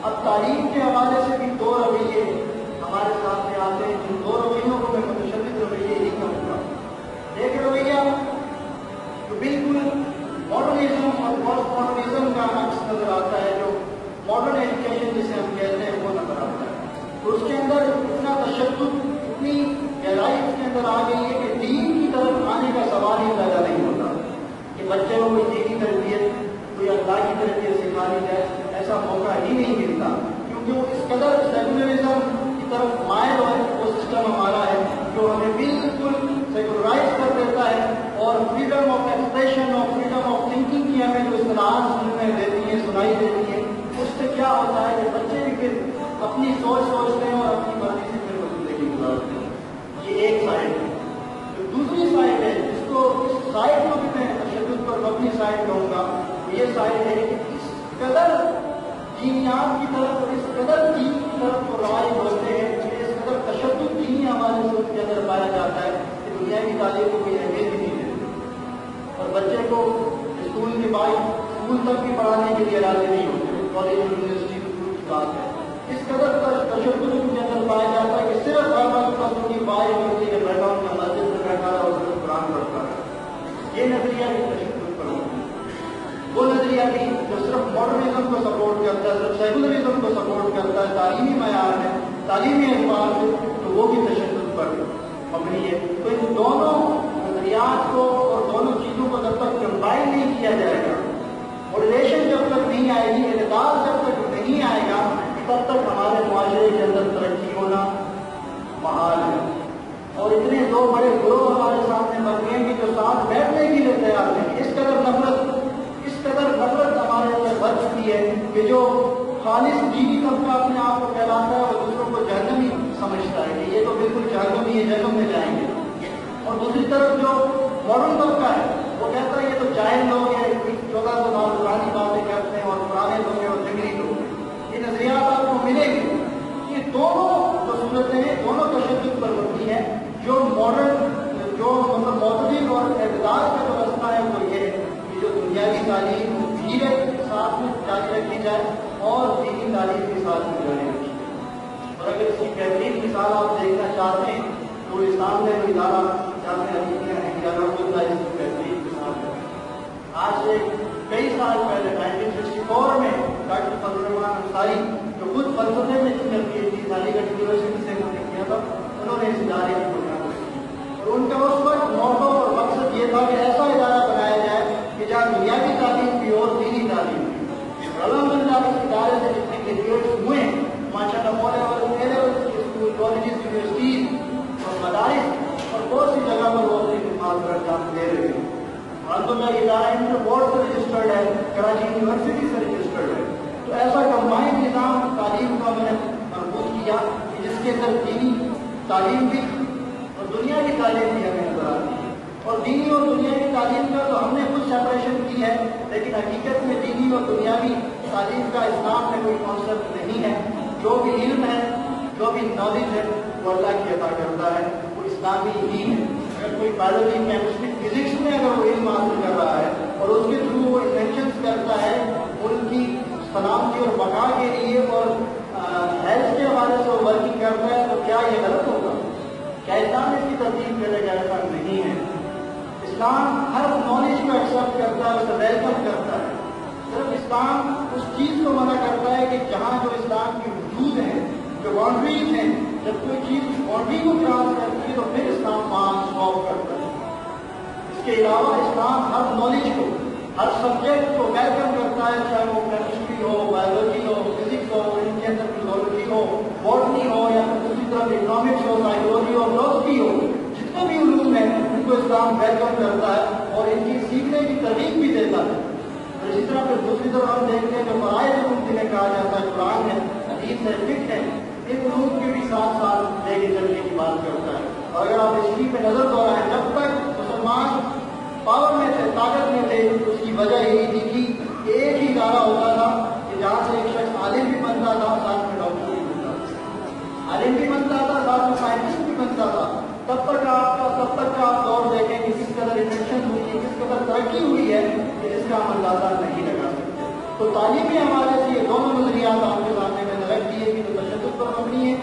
اب تعلیم کے حوالے سے بھی دو رویے ہمارے سامنے آتے ہیں، جن دو رویوں کو میں متشدد رویے ہی کہوں گا۔ ایک رویہ جو بالکل ماڈرنزم اور پوسٹ ماڈرنزم کا عکس نظر آتا ہے، جو ماڈرن ایجوکیشن جسے ہم کہتے ہیں وہ نظر آتا ہے، تو اس کے اندر اتنا تشدد، اتنی گہرائی اس کے اندر آ گئی ہے کہ دین کی طرف آنے کا سوال ہی پیدا نہیں ہوتا کہ بچے کو کوئی دینی تربیت، کوئی اللہ کی تربیت سکھانی جائے، ایسا موقع ہی نہیں ملتا، کیونکہ وہ اس قدر سیکولرزم کی طرف مائل ہے، وہ سسٹم ہمارا ہے جو ہمیں بالکل سیکولرائز کر دیتا ہے، اور فریڈم آف ایکسپریشن اور فریڈم آف تھنکنگ کی ہمیں جو اصطلاحات سننے دیتی ہیں، سنائی دیتی ہیں، اس سے کیا ہوتا ہے کہ بچے بھی پھر اپنی سوچ سوچتے ہیں اور اپنی مرضی سے پھر وہ زندگی گزارتے ہیں۔ یہ ایک سائڈ ہے۔ جو دوسری سائڈ ہے، جس کو اس سائڈ کو بھی میں تشدد پر مبنی سائڈ کہوں گا، یہ سائڈ ہے کہ اس قدر دینیات کی طرف اور اس قدر دین کی طرف وہ روایت ہوتے ہیں کہ اس قدر تشدد دینی ہمارے ملک کے اندر پایا جاتا ہے کہ دنیا کی تعلیم کو کوئی اہمیت ہی نہیں دیتے، اور بچے کو اسکول کے بعد اسکول تک بھی پڑھانے کے لیے راضی نہیں ہوتے، کالج یونیورسٹی اسکول کی بات ہے۔ اس قدر تشدد ان کے اندر پایا جاتا ہے کہ صرف ان کی بات ہوتی ہے کہ بیٹھا ان کا مسجد میں بیٹھا رہا اور صرف قرآن پڑھتا ہے۔ یہ نظریہ بھی تشدد پر ہوتا ہے۔ وہ نظریہ بھی جو صرف ماڈرنزم کو سپورٹ کرتا ہے، صرف سیکولرزم کو سپورٹ کرتا ہے، تعلیمی معیار ہے، تعلیمی اعتبار سے، تو وہ بھی تشدد پر مبنی ہے۔ تو ان دونوں نظریات کو اور دونوں چیزوں کو جب تک کمبائن نہیں کیا جائے گا، ماڈریشن جب تک نہیں آئے گی، اعتدال جب تک نہیں آئے گا، تب تک ہمارے معاشرے کے اندر ترقی ہونا محال ہے۔ اور اتنے دو بڑے گروہ ہمارے سامنے بن گئے کہ جو ساتھ بیٹھنے کے لیے تیار نہیں۔ اس قدر نفرت ہمارے اندر بڑھ چکی ہے کہ جو خالص دینی طبقہ اپنے آپ کو کہلاتا ہے وہ دوسروں کو جہنمی سمجھتا ہے کہ یہ تو بالکل جہنمی ہے، جہنم میں جائیں گے، اور دوسری طرف جو ماڈرن طبقہ ہے وہ کہتا ہے یہ تو جاہل لوگ ہیں، 1400 سال پرانی باتیں کرتے ہیں اور پرانے لوگ ہیں اور جنگلی لوگ ہیں۔ یہ نظریات آپ کو ملیں گے۔ یہ دونوں جو صورتیں ہیں دونوں تشدد پر مبنی ہے۔ جو ماڈرن جو معتدل اور اعتدال کا جو رستہ ہے وہ یہ ہے کہ جو دنیاوی تعلیم دھیرے ساتھ میں جاری رکھی جائے اور دینی تعلیم کے ساتھ میں جاری رکھی جائے۔ اور اگر اس کی بہترین مثال آپ دیکھنا چاہتے ہیں تو اسلام میں جو ادارہ جامعہ علیمیہ ہے، ادارہ ہوتا ہے، اس کی بہترین مثال ہے۔ آج سے کئی سال پہلے 1964 میں ڈاکٹر فضل الرحمان انصاری جو خود فلسفے میں جن پی ایچ ڈی علی گڑھ یونیورسٹی سے انہوں نے کیا تھا، انہوں نے اس ادارے کی بنیاد رکھی، اور ان کا اس وقت موقع اور مقصد یہ تھا کہ ایسا ادارہ بنایا جائے کہ جہاں دنیاوی تعلیم بھی اور دینی تعلیم بھی۔ الحمدللہ اس ادارے سے جتنے گریجویٹس ہوئے ہیں ماشاء اللہ اسکول، کالجز، یونیورسٹیز اور مدارس اور بہت سی جگہ پر وہ اپنی خدمات پر انجام دے رہے ہیں۔ الحمدللہ یہ ادارہ انٹر بورڈ سے رجسٹرڈ ہے، کراچی یونیورسٹی سے رجسٹرڈ ہے۔ تو ایسا کمبائنڈ نظام تعلیم کا میں نے مربوط کیا کہ جس کے اندر دینی تعلیم بھی اور دنیاوی تعلیم بھی ہمیں نظر آتی ہے، اور دینی اور دنیاوی تعلیم کا تو ہم نے خود سیپریشن کی ہے، لیکن حقیقت میں دینی اور دنیاوی تعلیم کا اسلام میں کوئی کانسیپٹ نہیں ہے۔ جو بھی علم ہے، جو بھی نالج ہے وہ اللہ کی عطا کرتا ہے، وہ اسلامی ہی ہے۔ اگر کوئی بایولوجی، کیمسٹری، فزکس میں اگر وہ علم حاصل کر رہا ہے اور اس کے تھرو وہ انوینشنس کرتا ہے ملک کی سلامتی اور بقا کے لیے اور ہیلتھ کے حوالے سے وہ ورکنگ کرتا ہے، تو کیا یہ غلط ہوگا؟ کیا اسلام اس کی ترتیب کرے گا؟ ایسا نہیں ہے۔ اسلام ہر نالج کو ایکسیپٹ کرتا ہے، اسے ویلکم کرتا ہے۔ صرف اسلام اس چیز کو منع کرتا ہے کہ جہاں جو اسلام کی حدود ہیں، جو باؤنڈریز ہیں، جب کوئی چیز اس باؤنڈری کو کراس کرتی ہے تو پھر اسلام وہاں اسٹاپ کرتا ہے۔ اس کے علاوہ اسلام ہر نالج کو، ہر سبجیکٹ کو ویلکم کرتا ہے، چاہے وہ کیمسٹری ہو، بایولوجی ہو، فزکس ہو، ان کے اندر فزیولوجی ہو، باٹنی ہو، یا پھر دوسری طرف اکنامکس ہو، سائیکولوجی ہو، فلاسفی ہو، جتنے بھی علوم ہیں ان کو اسلام ویلکم کرتا ہے اور ان کی سیکھنے کی ترغیب بھی دیتا ہے۔ اور اسی طرح پھر دوسری طرف ہم دیکھتے ہیں جو فرائض علوم جنہیں کہا جاتا ہے، قرآن ہے، حدیث ہے، فقہ ہے، ان علوم کے بھی ساتھ ساتھ لے کے چلنے کی بات کرتا ہے۔ اور اگر آپ ہسٹری پہ نظر دوڑائیں، جب تک مسلمان پاور میں تھے، طاقت میں تھے، اس کی وجہ یہی تھی کہ ایک ہی ادارہ ہوتا تھا کہ جہاں سے ایک شخص عالم بھی بنتا تھا، ساتھ میں ڈاکٹر بھی بنتا تھا، عالم بھی بنتا تھا، ساتھ میں سائنٹسٹ بھی بنتا تھا۔ تب تک کا آپ دور دیکھیں کہ کس قدر انوینشن ہوئی ہے، کس قدر ترقی ہوئی ہے کہ اس کا ہم اندازہ نہیں لگا سکتے۔ تو تعلیمی حوالے سے یہ دونوں نظریات آپ کے سامنے میں نے رکھ دیے کہ جو تشدد پر مبنی ہے